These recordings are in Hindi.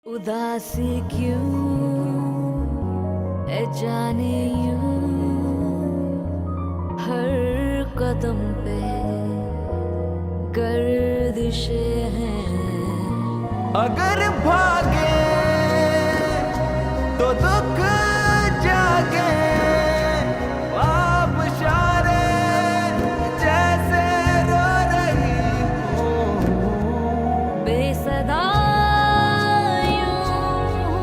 उदासी क्यों है जाने यूं हर कदम पे गर्दिशें हैं। अगर भागे तो दुख जागे, आप इशारे जैसे रो रही हूँ। बेसदा यूं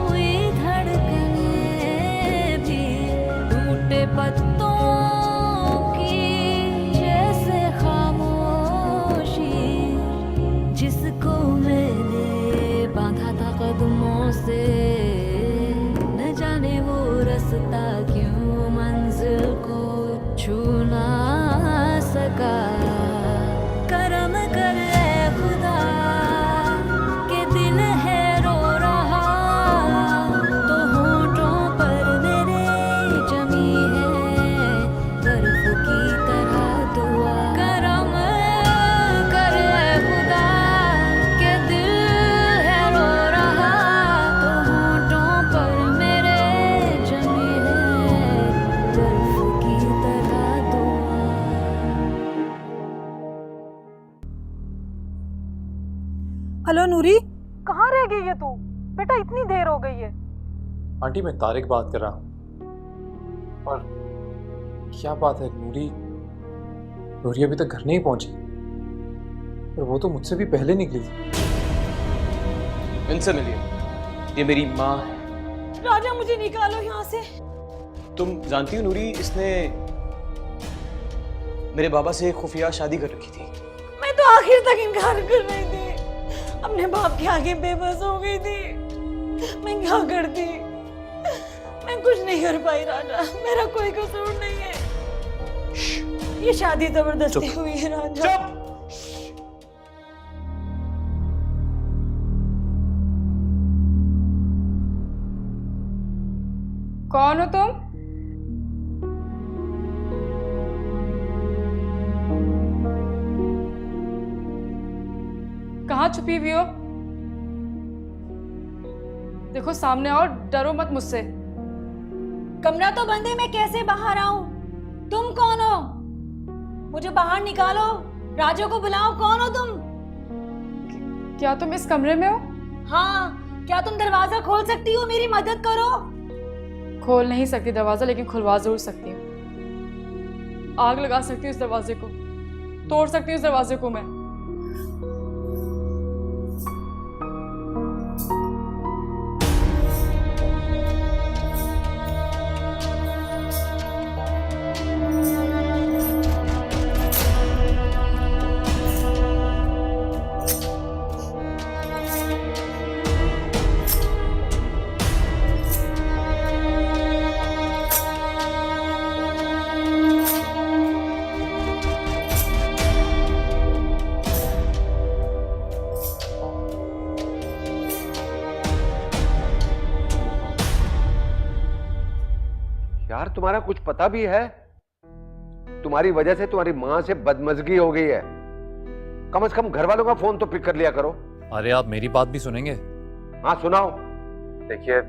हुई धड़कनें भी टूटे पत्तों की जैसे खामोशी, जिसको मैंने बांधा था कदमों से, न जाने वो रास्ता क्यों मंजिल को छू ना सका। करम कर ऐ खुदा के दिल है रो रहा, तो होठों पर मेरे जमी है बर्फ की तरह दुआ। करम कर ऐ खुदा के दिल है रो रहा, तो होठों पर मेरे जमी है बर्फ की तरह दुआ। हेलो नूरी, कहाँ रह गई है तू? बेटा इतनी देर हो गई है। आंटी मैं तारिक बात कर रहा हूँ। और क्या बात है, नूरी अभी तक घर नहीं पहुंची, और वो तो मुझसे भी पहले निकली थी। इनसे मिलिए, ये मेरी माँ है। राजा मुझे निकालो यहाँ से। तुम जानती हो नूरी, इसने मेरे बाबा से खुफिया शादी कर रखी थी। मैं तो आखिर तक इनकार कर रही थी, अपने बाप के आगे बेबस हो गई थी। मैं क्या करती? मैं कुछ नहीं कर पाई राजा, मेरा कोई कसूर नहीं है। ये शादी जबरदस्ती चुप। हुई है राजा। चुप। कौन हो तुम? कहाँ छुपी हुई हो? देखो सामने आओ, डरो मत मुझसे। कमरा तो बंद है, मैं कैसे बाहर आऊं? तुम कौन हो? मुझे बाहर निकालो, राजा को बुलाओ। कौन हो तुम? क्या तुम इस कमरे में हो? हाँ, क्या तुम दरवाजा खोल सकती हो? मेरी मदद करो। खोल नहीं सकती दरवाजा, लेकिन खुलवा जरूर सकती हूँ। आग लगा सकती हूँ इस दरवाजे को, तोड़ सकती हूँ इस दरवाजे को मैं। यार तुम्हारा कुछ पता भी है? तुम्हारी वजह से तुम्हारी माँ से बदमजगी हो गई है। कम से कम घर वालों का फोन तो पिक कर लिया करो। अरे आप मेरी बात भी सुनेंगे? हाँ सुनाओ। देखिए,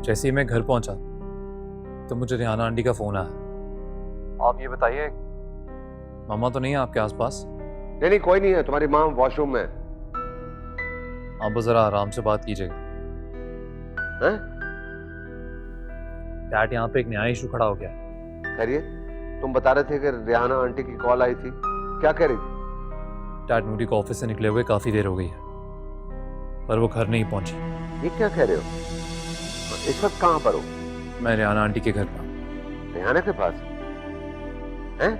जैसे ही मैं घर पहुंचा तो मुझे रिहाना आंटी का फोन आया। आप ये बताइए, मामा तो नहीं है आपके आसपास? नहीं नहीं, कोई नहीं है। तुम्हारी माँ वॉशरूम में है। आप बस जरा आराम से बात कीजिएगा। हैं? डैड, यहाँ पे एक नया इशू खड़ा हो गया है। खैरियत? तुम बता रहे थे कि रिहाना आंटी की कॉल आई थी, क्या कह रही थी? डैड, नूरी को ऑफिस से निकले हुए काफी देर हो गई है, पर वो घर नहीं पहुंची। ये क्या कह रहे हो? इस वक्त कहाँ पर हो? मैं रिहाना आंटी के घर पर। रिहाना के पास? हैं?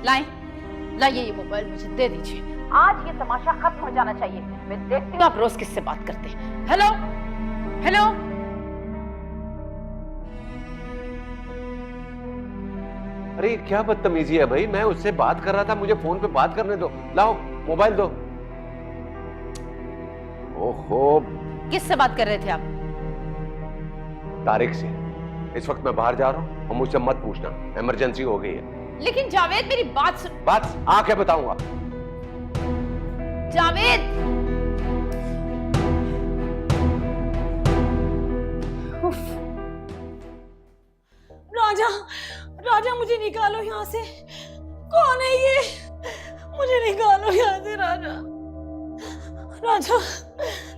लाइए ये मोबाइल मुझे दे दीजिए। आज ये तमाशा खत्म हो जाना चाहिए। मैं देखती हूँ आप रोज किससे बात करते हैं। Hello hello. अरे क्या बदतमीजी है भाई, मैं उससे बात कर रहा था, मुझे फोन पे बात करने दो। लाओ मोबाइल दो। ओहो, किससे बात कर रहे थे आप? तारिक से। इस वक्त मैं बाहर जा रहा हूँ और मुझसे मत पूछना, इमरजेंसी हो गई है। लेकिन जावेद मेरी बात सुन। बात आके बताऊंगा। जावेद राजा मुझे निकालो यहाँ से। कौन है ये? मुझे निकालो यहाँ से राजा। राजा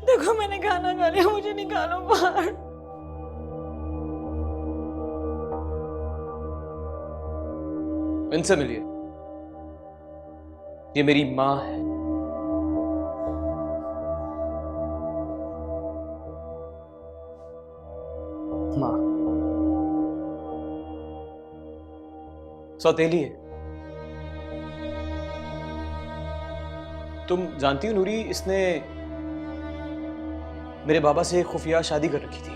देखो मैंने खाना खा लिया, मुझे निकालो बाहर। इनसे मिलिए। ये मेरी माँ है। माँ सौतेली है। तुम जानती हो नूरी, इसने मेरे बाबा से खुफिया शादी कर रखी थी।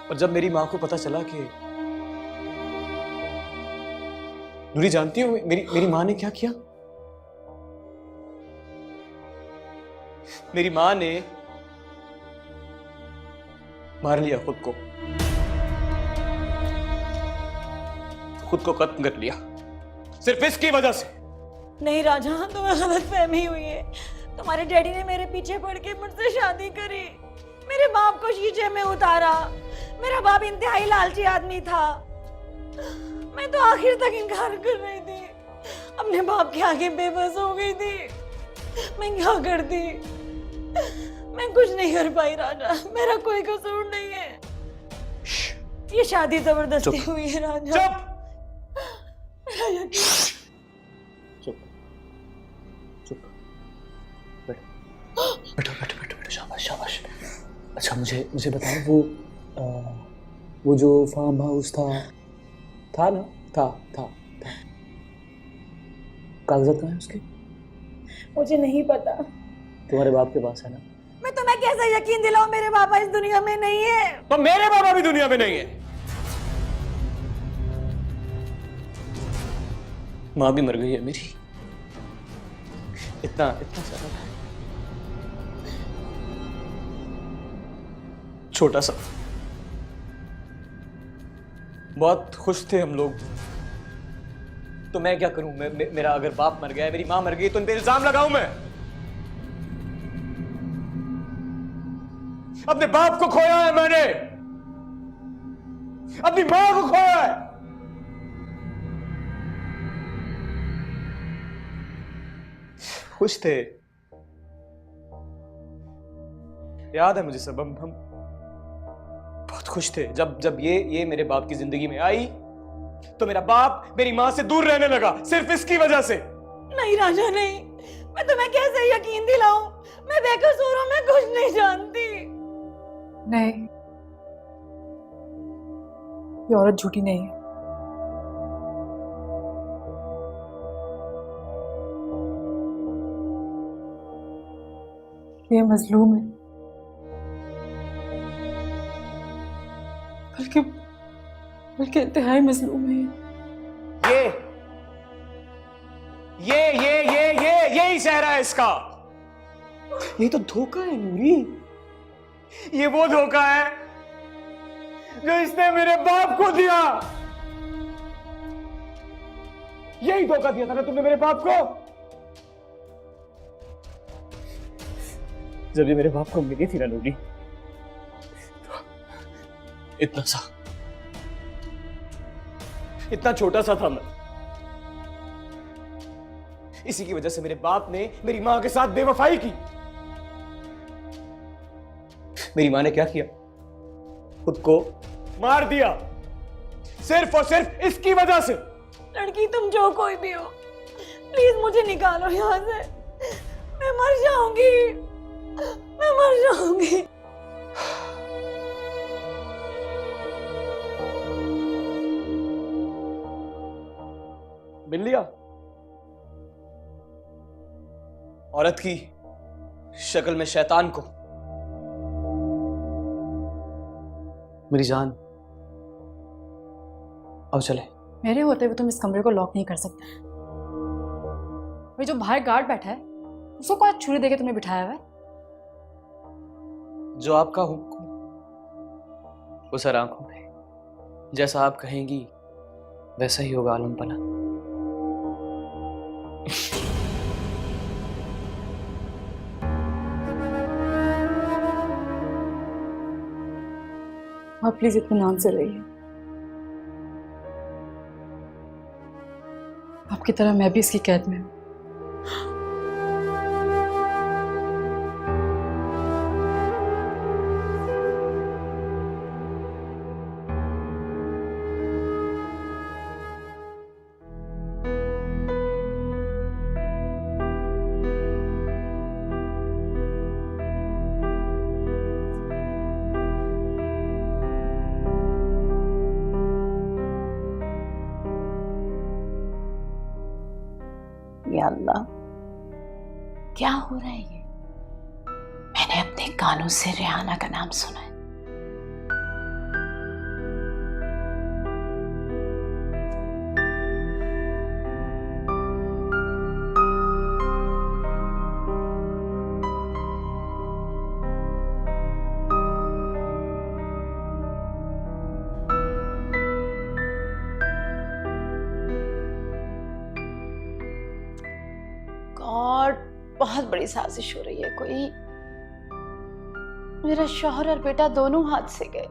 और जब मेरी मां को पता चला कि नूरी जानती हो मेरी मां ने क्या किया? मेरी मां ने मार लिया खुद को खत्म कर लिया, सिर्फ इसकी वजह से। नहीं राजा, तुम्हें गलतफहमी हुई है। तुम्हारे डैडी ने मेरे पीछे पड़ के मुझसे शादी करी, मेरे बाप को शीशे में उतारा। मेरा बाप इंतहाई लालची आदमी था। मैं तो आखिर तक इनकार कर रही थी, अपने बाप के आगे बेबस हो गई थी। मैं क्या करती? मैं कुछ नहीं कर पाई राजा, मेरा कोई कसूर नहीं है। ये शादी जबरदस्ती हुई है राजा। चुप चुप बैठो बैठो बैठो बैठो, शाबाश शाबाश। अच्छा मुझे बताओ, वो जो फार्म हाउस था ना, था कागजात कहाँ है उसके? मुझे नहीं पता। तुम्हारे बाप के पास है ना? मैं तुम्हें कैसे यकीन दिलाऊं मेरे पापा इस दुनिया में नहीं है? तो मेरे बाबा भी दुनिया में नहीं है। माँ भी मर गई है मेरी। इतना सारा छोटा सा, बहुत खुश थे हम लोग। तो मैं क्या करूं? मेरा अगर बाप मर गया, मेरी मां मर गई, तो उन पे इल्जाम लगाऊं मैं? अपने बाप को खोया है मैंने, अपनी मां को खोया है। खुश थे, याद है मुझे सब। हम बहुत खुश थे जब ये मेरे बाप की जिंदगी में आई, तो मेरा बाप मेरी मां से दूर रहने लगा, सिर्फ इसकी वजह से। नहीं राजा नहीं, मैं तुम्हें कैसे यकीन दिलाऊं? मैं बेकसूर हूं, मैं कुछ नहीं जानती। नहीं, ये औरत झूठी नहीं है। ये मजलूम है, बल्कि इंतहाई मजलूम है। यही चेहरा है इसका। ये तो धोखा है नूरी, ये वो धोखा है जो इसने मेरे बाप को दिया। यही धोखा दिया था ना तुमने मेरे बाप को, जब ये मेरे बाप को मिली थी ना नूरी। इतना छोटा सा था मैं। इसी की वजह से मेरे बाप ने मेरी मां के साथ बेवफाई की। मेरी मां ने क्या किया? खुद को मार दिया, सिर्फ और सिर्फ इसकी वजह से। लड़की तुम जो कोई भी हो, प्लीज मुझे निकालो यहाँ से। मैं मर जाऊंगी, मैं मर जाऊंगी। मिल लिया औरत की शक्ल में शैतान को। मेरी जान, अब चले। मेरे होते हुए तुम इस कमरे को लॉक नहीं कर सकते। वो जो बाहर गार्ड बैठा है, उसको कौन छुरी देके तुमने बिठाया हुआ है? जो आपका हुक्म वो सर आंखों में, जैसा आप कहेंगी वैसा ही होगा आलम पना। आप प्लीज इत्मीनान से रहिए। आपकी तरह मैं भी इसकी कैद में हूँ। या अल्लाह, क्या हो रहा है ये? मैंने अपने कानों से रेहाना का नाम सुना है। गॉड, बहुत बड़ी साजिश हो रही है कोई। मेरा शौहर और बेटा दोनों हाथ से गए।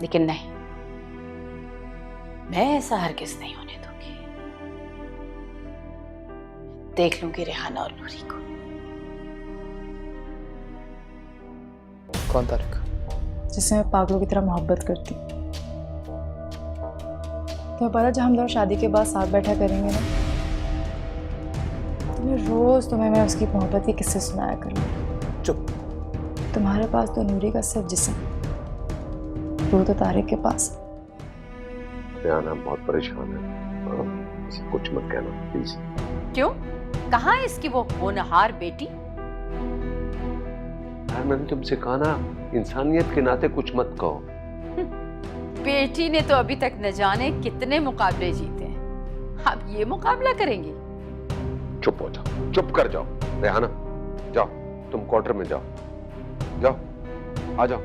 लेकिन नहीं, मैं ऐसा हरगिज नहीं होने दूंगी। देख लूंगी रेहाना और नूरी को। कौन तारिक? जिससे मैं पागलों की तरह मोहब्बत करती हूँ। तो पता, जब हम दोनों शादी के बाद साथ बैठा करेंगे ना, तो मैं रोज तुम्हें मैं उसकी मोहब्बत के किस्से सुनाया करूँगी। चुप। तुम्हारे पास तो नूरी का सिर्फ जिस्म, रूह तो तारिक के पास। रेहाना बहुत परेशान है, इसे कुछ मत कहना प्लीज। क्यों? कहाँ है इसकी वो होनहार बेटी? यार मैंने तुमसे कहा ना, इंसानियत के नाते कुछ मत कहो। बेटी ने तो अभी तक न जाने कितने मुकाबले जीते हैं, अब ये मुकाबला करेंगी? चुप हो जाओ, चुप कर जाओ। रेहाना जाओ, तुम क्वार्टर में जाओ, जाओ, आ जाओ।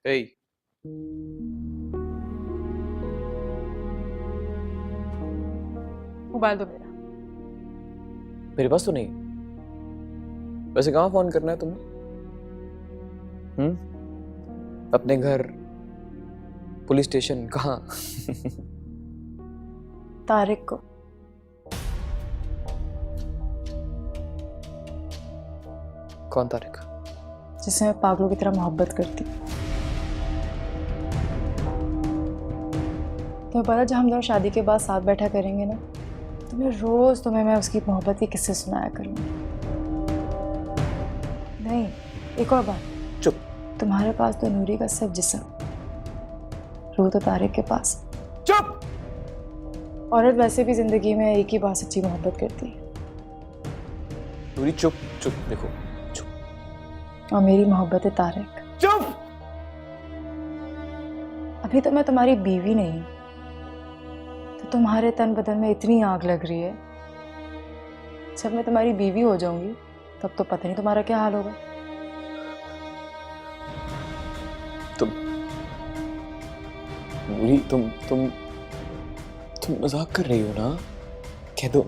Hey, मोबाइल दो मेरा। मेरे पास तो नहीं। वैसे कहाँ फोन करना है तुम्हें? अपने घर, पुलिस स्टेशन, कहाँ? तारिक को। कौन तारिक? जिससे मैं पागलों की तरह मोहब्बत करती हूँ। तुम्हें पता, जब हम दोनों शादी के बाद साथ बैठा करेंगे ना, तो मैं रोज तुम्हें मैं उसकी मोहब्बत के किस्से सुनाया करूँगी। नहीं, एक और बात। चुप। तुम्हारे पास तो नूरी का सिर्फ जिस्म, रूह तो तारिक के पास। चुप। औरत वैसे भी जिंदगी में एक ही बार सच्ची मोहब्बत करती है, नूरी चुप चुप, देखो चुप। और मेरी मोहब्बत है तारिक। चुप। अभी तो मैं तुम्हारी बीवी नहीं, तो तुम्हारे तन बदन में इतनी आग लग रही है। जब मैं तुम्हारी बीवी हो जाऊंगी, तब तो पता नहीं तुम्हारा क्या हाल होगा। तुम नूरी, तुम मजाक कर रही हो ना? कह दो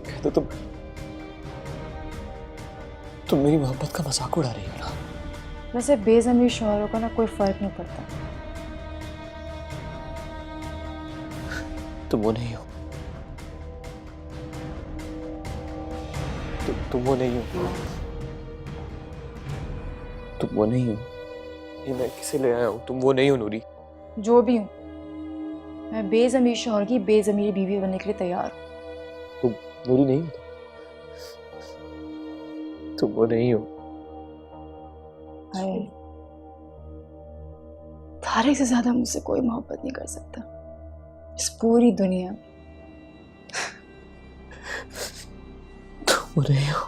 तुम मेरी मोहब्बत का मजाक उड़ा रही हो ना? वैसे बेज़मीर शौहरों का ना कोई फर्क नहीं पड़ता। तुम वो नहीं हो। तुम वो नहीं हो। तुम वो नहीं हो। ये मैं किसे ले आया हूँ? तुम वो नहीं हो नूरी। जो भी हूँ, मैं बेज़मीर शौहर की बेज़मीर बीवी बनने के लिए तैयार हूँ। तुम नूरी नहीं हो। तुम वो नहीं हो। हाय, तारिक से ज्यादा मुझसे कोई मोहब्बत नहीं कर सकता इस पूरी दुनिया में। तुम वो नहीं हो।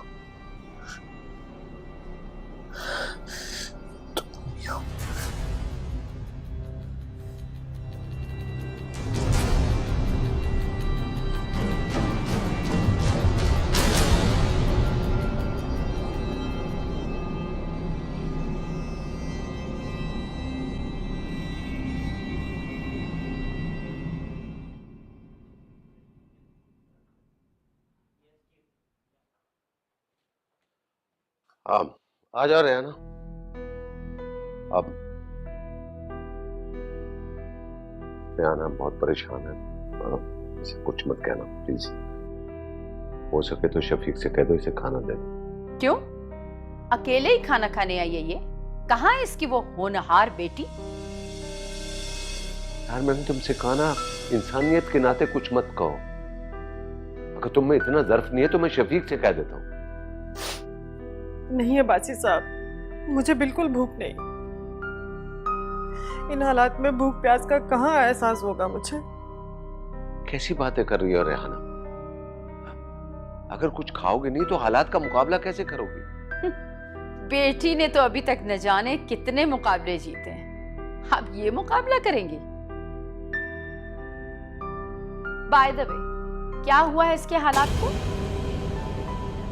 तुम वो नहीं हो। हाँ, आ जा रहे हैं ना। अब रेहाना बहुत परेशान है, इसे कुछ मत कहना प्लीज। हो सके तो शफीक से कह दो इसे खाना दे दो। क्यों? अकेले ही खाना खाने आई है ये? कहाँ है इसकी वो होनहार बेटी? यार मैंने तुमसे कहा ना, इंसानियत के नाते कुछ मत कहो। अगर तुम में इतना ज़र्फ नहीं है तो मैं शफीक से कह देता हूँ। नहीं है बासी साहब, मुझे बिल्कुल भूख नहीं। इन हालात में भूख प्यास का कहाँ एहसास होगा मुझे। कैसी बातें कर रही हो रेहाना? अगर कुछ खाओगे नहीं तो हालात का मुकाबला कैसे करोगी? बेटी ने तो अभी तक न जाने कितने मुकाबले जीते हैं, अब ये मुकाबला करेंगी? बाय द वे, क्या हुआ है इसके हालात को?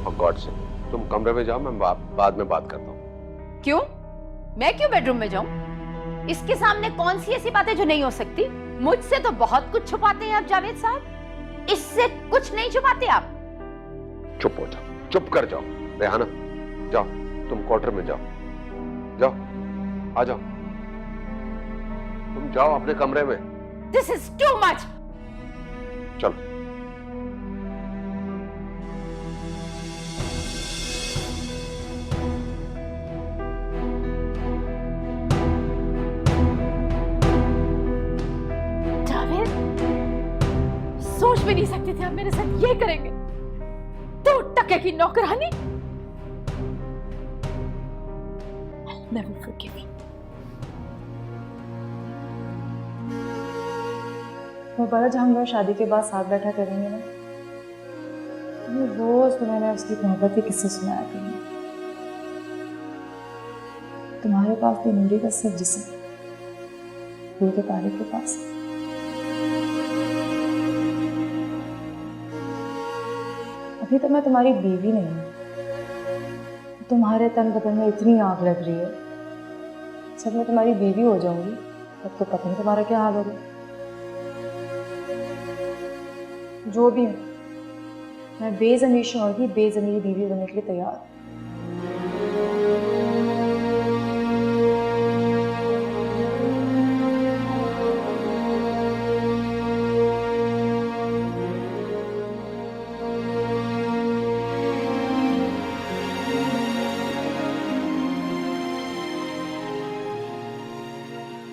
और गॉड से, तुम कमरे में जाओ, मैं बाद में बात करता हूँ। क्यों? मैं क्यों बेडरूम में जाऊं? इसके सामने कौन सी ऐसी बातें जो नहीं हो सकती? मुझसे तो बहुत कुछ छुपाते हैं आप जावेद साहब, इससे कुछ नहीं छुपाते आप। चुप हो जाओ, चुप कर जाओ। रेहाना जाओ, तुम क्वार्टर में जाओ, जाओ, आ जाओ, तुम जाओ अपने कमरे में। This is too much. चलो। सोच भी नहीं सकते थे आप मेरे साथ ये करेंगे। तो टके की नौकरानी। Never forgive you. मुबारा जब हम लोग शादी के बाद साथ बैठा करेंगे ना, तो मैं रोज तुम्हें मैं उसकी मोहब्बत के किस्से सुनाया करूंगी। तुम्हारे पास तो नूरी का सिर्फ जिस्म, रूह के तारिक के पास। अभी तो मैं तुम्हारी बीवी नहीं हूँ, तुम्हारे तन बदन में इतनी आग लग रही है। जब मैं तुम्हारी बीवी हो जाऊंगी तब तो पता नहीं तुम्हारा क्या हाल होगा। जो भी है, मैं बेज़मीर शौहर की बेज़मीर बीवी बनने के लिए तैयार हूँ।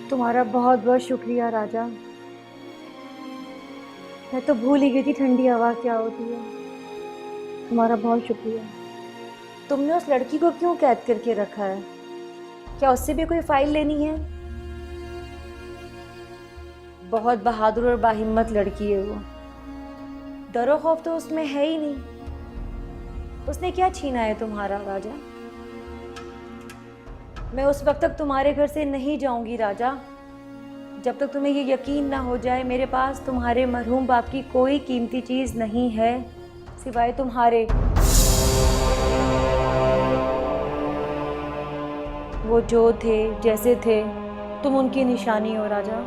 तुम्हारा बहुत बहुत शुक्रिया राजा। मैं तो भूल ही गई थी ठंडी हवा क्या होती है। तुम्हारा बहुत शुक्रिया। तुमने उस लड़की को क्यों कैद करके रखा है? क्या उससे भी कोई फाइल लेनी है? बहुत बहादुर और बाहिम्मत लड़की है वो। डरो खौफ तो उसमें है ही नहीं। उसने क्या छीना है तुम्हारा राजा? मैं उस वक्त तक तुम्हारे घर से नहीं जाऊंगी राजा, जब तक तुम्हें ये यकीन ना हो जाए मेरे पास तुम्हारे मरहूम बाप की कोई कीमती चीज़ नहीं है सिवाय तुम्हारे। वो जो थे जैसे थे, तुम उनकी निशानी हो राजा।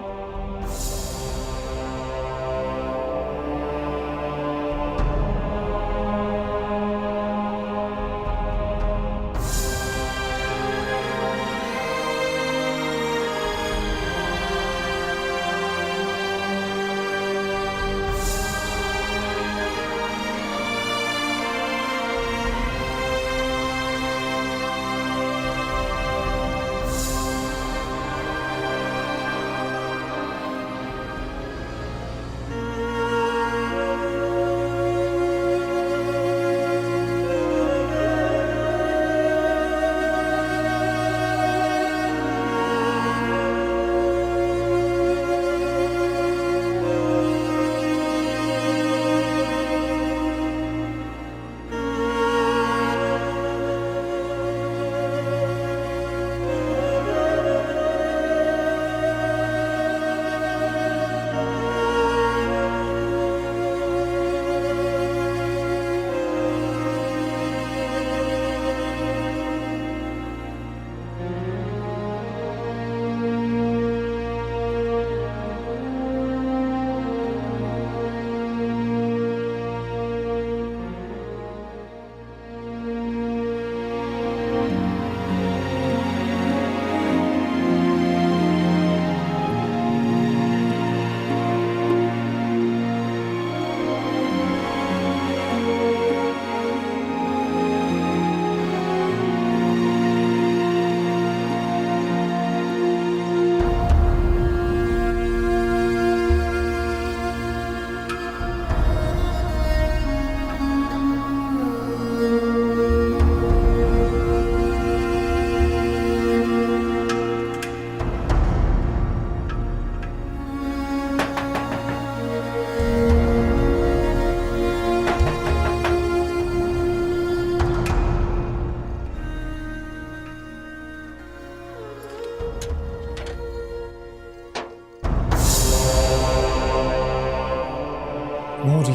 नूरी,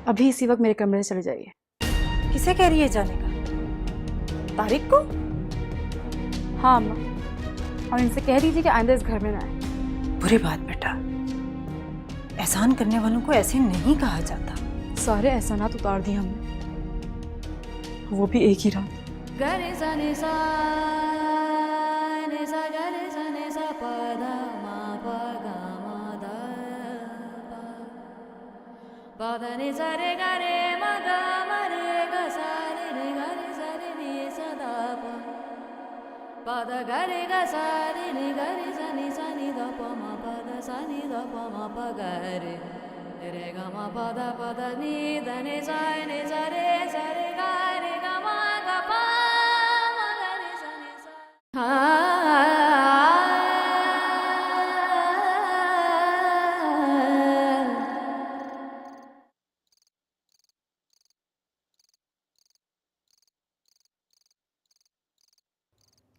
अभी इसी वक्त मेरे कमरे से चले जाइए। किसे कह रही है जाने का? तारिक को? हाँ अम्मा, और इनसे कह दीजिए कि आइंदा इस घर में ना आए। बुरी बात बेटा, एहसान करने वालों को ऐसे नहीं कहा जाता। सारे एहसानात उतार दिए हमने, वो भी एक ही रात। गरे सा नि सा गरे सा नि सा प ध मा प ग म ध प ध नि सा रे ग रे म ग म रे ग सा रे रे ग रे सा रे नि सा ध प ध ग रे ग सा रे रे ग रे सा नि ध प म प ध सा नि ध प म प ग रे रे ग म प ध नि ध नि सा रे ग रे ग म ग प म ग रे सा नि सा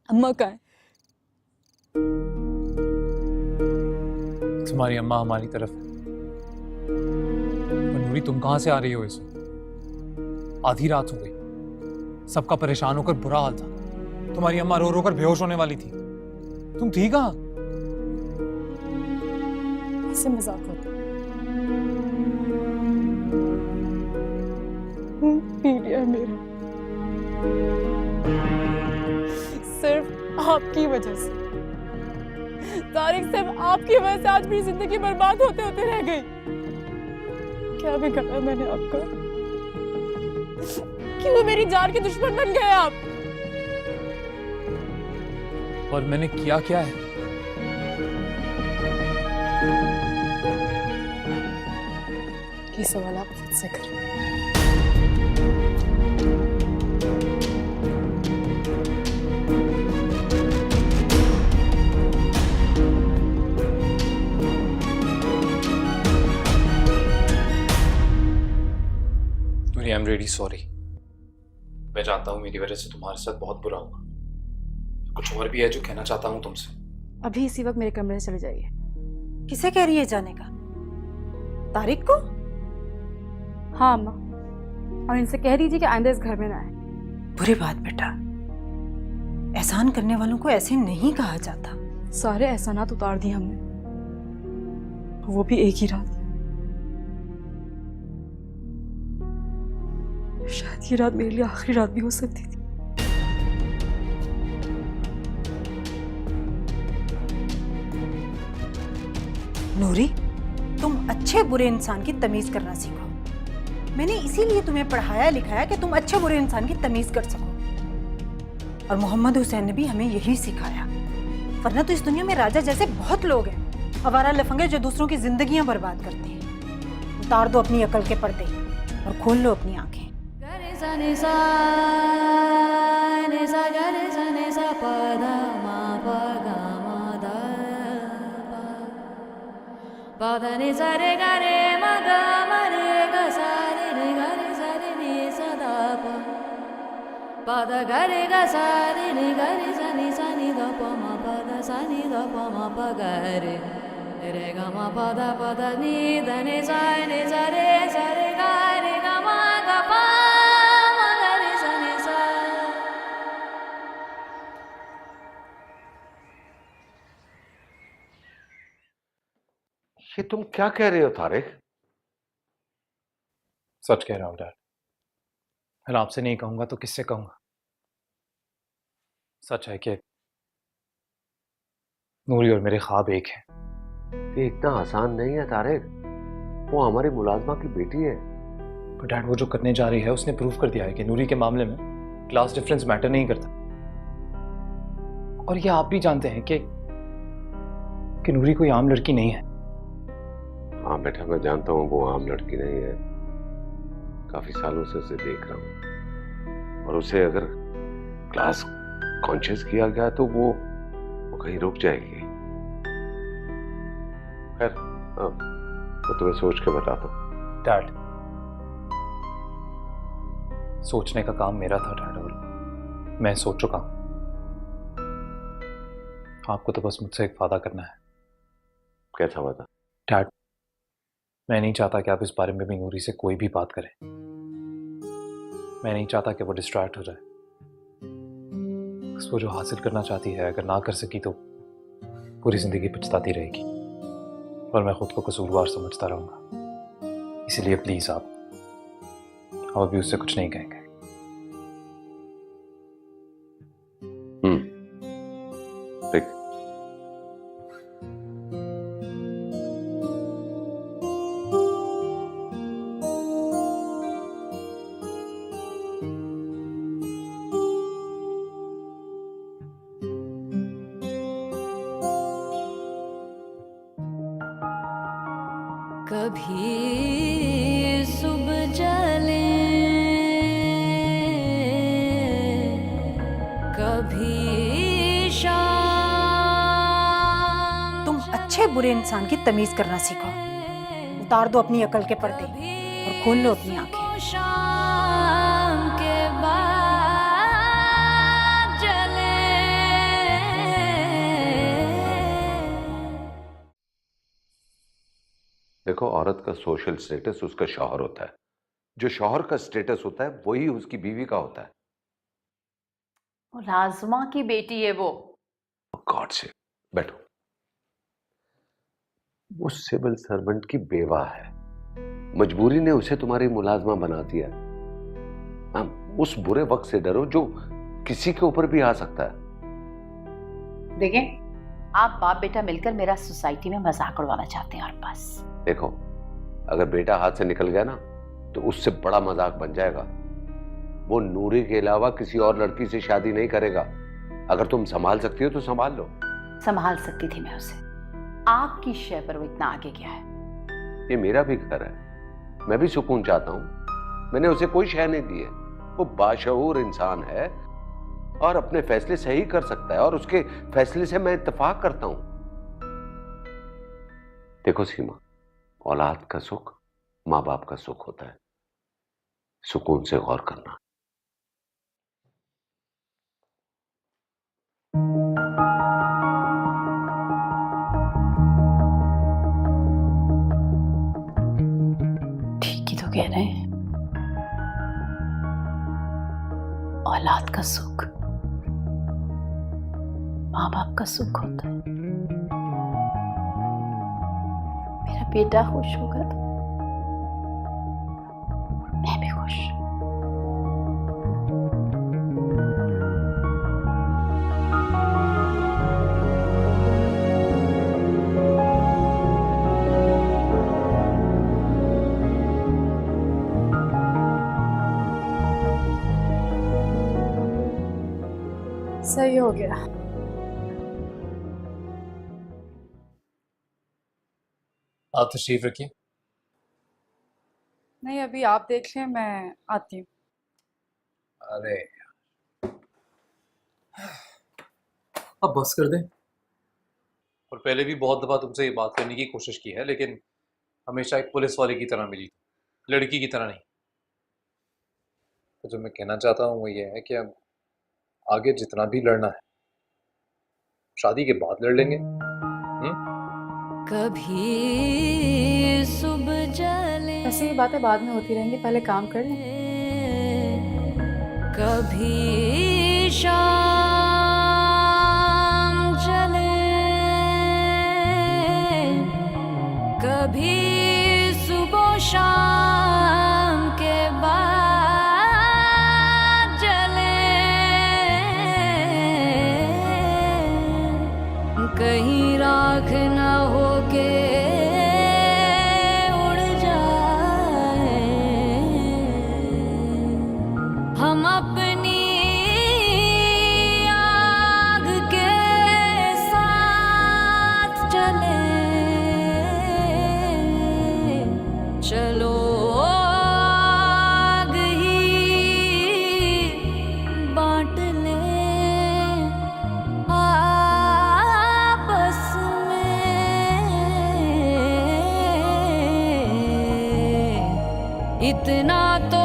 अम्मा का है? तुम्हारी अम्मा हमारी तरफ है। पर नूरी, तुम कहां से आ रही हो इसे? आधी रात हो गई, सबका परेशान होकर बुरा हाल था। तुम्हारी अम्मा रो रो कर बेहोश होने वाली थी। तुम थी कहां? इससे मजाक होता। पी लिया मेरा, सिर्फ आपकी वजह से। तारिक, सिर्फ आपकी वजह से आज मेरी जिंदगी बर्बाद होते होते रह गई। क्या बिगाड़ा मैंने आपका? क्यों मेरी जान के दुश्मन बन गए आप? और मैंने किया क्या है? ये सवाल आप खुद से करें। I am really sorry. मैं जानता हूँ मेरी वजह से तुम्हारे साथ बहुत बुरा हुआ। कुछ और भी है जो कहना चाहता हूँ तुमसे। अभी इसी वक्त मेरे कमरे से चले जाइए। किसे कह रही है जाने का? तारिक को? हाँ अम्मा, और इनसे कह दीजिए कि आइंदा इस घर में ना आए। बुरी बात बेटा, एहसान करने वालों को ऐसे नहीं कहा जाता। सारे एहसानात उतार दिए हमने, वो भी एक ही रात। शायद ये रात मेरे लिए आखिरी रात भी हो सकती थी। नूरी, तुम अच्छे बुरे इंसान की तमीज करना सीखो। मैंने इसीलिए तुम्हें पढ़ाया लिखाया कि तुम अच्छे बुरे इंसान की तमीज कर सको। और मोहम्मद हुसैन ने भी हमें यही सिखाया। वरना तो इस दुनिया में राजा जैसे बहुत लोग हैं, आवारा लफंगे जो दूसरों की जिंदगियां बर्बाद करते हैं। उतार दो अपनी अकल के पर्दे और खोल लो अपनी आंखें। नि सा गरे सा नि सा प ध मा प ग म ध प ध नि सा रे ग रे म ग म रे ग सा रे रे ग रे सा रे नि सा ध प ध ग रे ग सा रे रे ग रे सा नि ध प म प ध सा नि ध प म प ग रे रे ग म प ध नि ध नि सा रे ग रे ग म ग प ये तुम क्या कह रहे हो तारिक? सच कह रहा हूँ डैड। मैं आपसे नहीं कहूंगा तो किससे कहूंगा? सच है कि नूरी और मेरे ख्वाब एक हैं। ये इतना आसान नहीं है तारिक। वो हमारी मुलाजमा की बेटी है। पर डैड, वो जो करने जा रही है उसने प्रूव कर दिया है कि नूरी के मामले में क्लास डिफरेंस मैटर नहीं करता। और ये आप भी जानते हैं कि नूरी कोई आम लड़की नहीं है। हाँ बेटा, मैं जानता हूँ वो आम लड़की नहीं है। काफी सालों से उसे देख रहा हूँ, और उसे अगर क्लास कॉन्शियस किया गया तो वो कहीं रुक जाएगी। खैर, मैं तुम्हें सोच के बताता हूँ। डैड, सोचने का काम मेरा था डैड, और मैं सोच चुका हूं। आपको तो बस मुझसे एक वादा करना है। कैसा वादा? डैड, मैं नहीं चाहता कि आप इस बारे में भी नूरी से कोई भी बात करें। मैं नहीं चाहता कि वो डिस्ट्रैक्ट हो जाए। बस वो जो हासिल करना चाहती है, अगर ना कर सकी तो पूरी जिंदगी पछताती रहेगी और मैं खुद को कसूरवार समझता रहूंगा। इसलिए प्लीज आप अभी उससे कुछ नहीं कहेंगे। ठीक। कभी सुबह जले, कभी शाम। तुम अच्छे बुरे इंसान की तमीज करना सीखो। उतार दो अपनी अकल के पर्दे और खोल लो अपनी आंखें। शाम के बाद जले। देखो, औरत का सोशल स्टेटस उसका शौहर होता है। जो शौहर का स्टेटस होता है वही उसकी बीवी का होता है। मुलाजमा की बेटी है वो। गॉड से बैठो। वो सिविल सर्वेंट की बेवा है। मजबूरी ने उसे तुम्हारी मुलाजमा बना दिया। उस बुरे वक्त से डरो जो किसी के ऊपर भी आ सकता है। देखें, आप बाप बेटा मिलकर मेरा सोसाइटी में मजाक उड़वाना चाहते हैं और बस। देखो, अगर बेटा हाथ से निकल गया ना तो उससे बड़ा मजाक बन जाएगा। वो नूरी के अलावा किसी और लड़की से शादी नहीं करेगा। अगर तुम संभाल सकती हो तो संभाल लो। संभाल सकती थी मैं उसे, आपकी शय पर वो इतना आगे गया है। ये मेरा भी घर है, मैं भी सुकून चाहता हूं। मैंने उसे कोई शय नहीं दी है। वो बाशऊर इंसान है और अपने फैसले सही कर सकता है और उसके फैसले से मैं इत्तेफाक करता हूं। देखो सीमा, औलाद का सुख माँ बाप का सुख होता है। सुकून से गौर करना। ठीक ही तो कह रहे हैं, औलाद का सुख माँ बाप का सुख होता है। मेरा बेटा खुश होगा तो मैं भी खुश। सही हो गया। आप तशरीफ रखिए। नहीं, अभी आप देख लें, मैं आती हूँ। अरे अब बस कर दें। और पहले भी बहुत दफ़ा तुमसे ये बात करने की कोशिश की है, लेकिन हमेशा एक पुलिस वाले की तरह मिली, लड़की की तरह नहीं। तो जो मैं कहना चाहता हूँ वो ये है कि अब आगे जितना भी लड़ना है शादी के बाद लड़ लेंगे। कभी सुबह जले, ऐसे ही बातें बाद में होती रहेंगी, पहले काम कर लें। कभी शाम जले, कभी सुबह शाम के बाद जले। कहीं राख न होके उड़ जाए, हम अपनी आग के साथ चले। चलो आग ही बांट ले आपस में। इतना तो